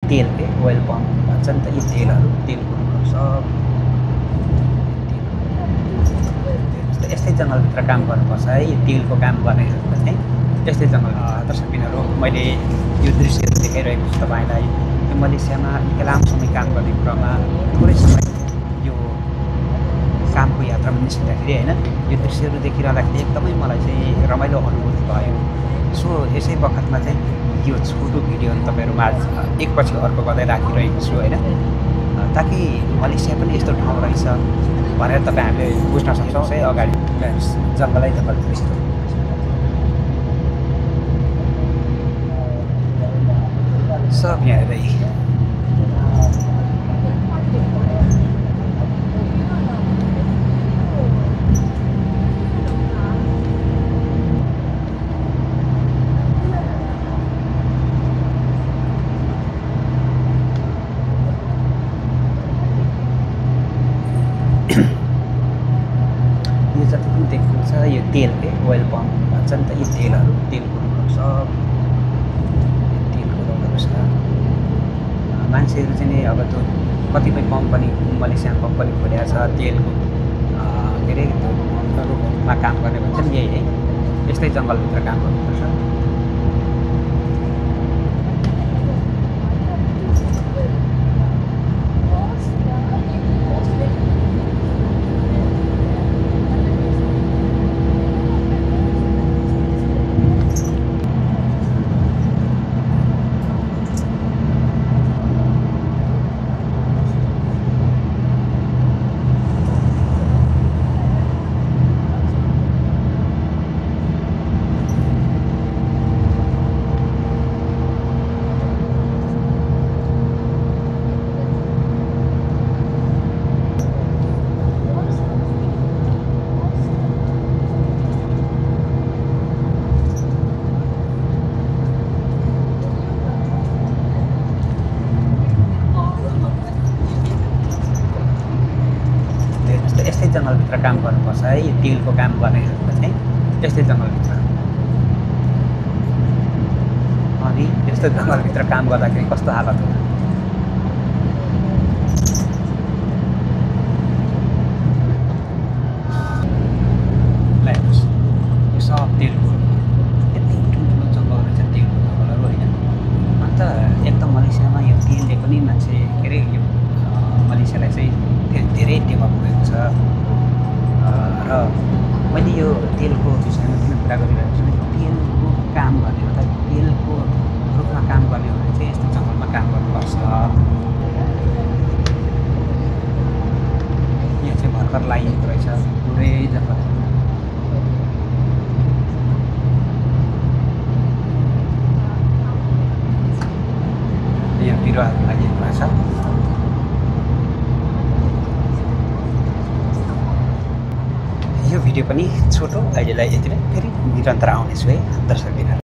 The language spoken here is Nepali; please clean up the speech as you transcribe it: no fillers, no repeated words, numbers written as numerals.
तेल के ओइल पम्प भन्छ नि त, यी तेलको सब यस्तै जङ्गलभित्र काम गर्नुपर्छ है। यो तेलको काम गर्नेहरूको चाहिँ यस्तै जङ्गलभित्र। दर्शकबिनहरू, मैले यो दृश्यहरू देखाइरहेको छु तपाईँलाई। यो मलेसियामा निकै लामो समय काम गर्ने क्रममा थोरै समय यो कामको यात्रामा निस्किँदाखेरि होइन, यो दृश्यहरू देखिरहँदाखेरि एकदमै मलाई चाहिँ रमाइलो अनुभूति भयो। सो यसै बखतमा चाहिँ यो छोटो भिडियोहरू तपाईँहरू माझ एकपछि अर्को गर्दै राखिरहेको छु होइन, ताकि मलेसिया पनि यस्तो ठाउँ रहेछ भनेर तपाईँहरूले बुझ्न सक्छौँ है। अगाडि जङ्गलै जङ्गल दृश्य सब यहाँनिर यो जति पनि देख्नुहुन्छ यो तेल के ओइल पम्प भन्छ नि त, यी तेलको सब तेलको रोडहरू छ। मान्छेहरू चाहिँ नि अब त्यो कतिपय कम्पनी मलेसियन कम्पनी खोलेको छ तेलको के अरे रूपमा काम गर्ने भन्छ नि, यही है। यस्तै जङ्गलभित्र काम गर्नुपर्छ। यस्तै जङ्गलभित्र काम गर्नुपर्छ है। यो तेलको काम गर्नेहरूको चाहिँ यस्तै जङ्गलभित्र। अनि यस्तो जङ्गलभित्र काम गर्दाखेरि कस्तो हालत होला। यो सब तेलको यति ठुल्ठुलो जङ्गल रहेछ, तेलको जङ्गलहरू होइन। अन्त एकदम मलेसियामा यो तेलले पनि मान्छे के अरे यो मलेसियालाई चाहिँ धेरै डेभलप भएको छ। र मैले यो तेलको विषयमा किन कुरा गरिरहेको छु भने तेलको काम गर्ने अथवा तेलको रूपमा काम गर्ने भने चाहिँ यस्तो जङ्गलमा काम गर्नुपर्छ। यहाँ चाहिँ भर्खर लगाइएको रहेछ पुरै जङ्गल। यहाँ बिरुवाहरू लागिएको रहेछ। यो भिडियो पनि छोटो, अहिलेलाई यति नै। फेरि निरन्तर आउनेछु है दर्शकबिनहरू।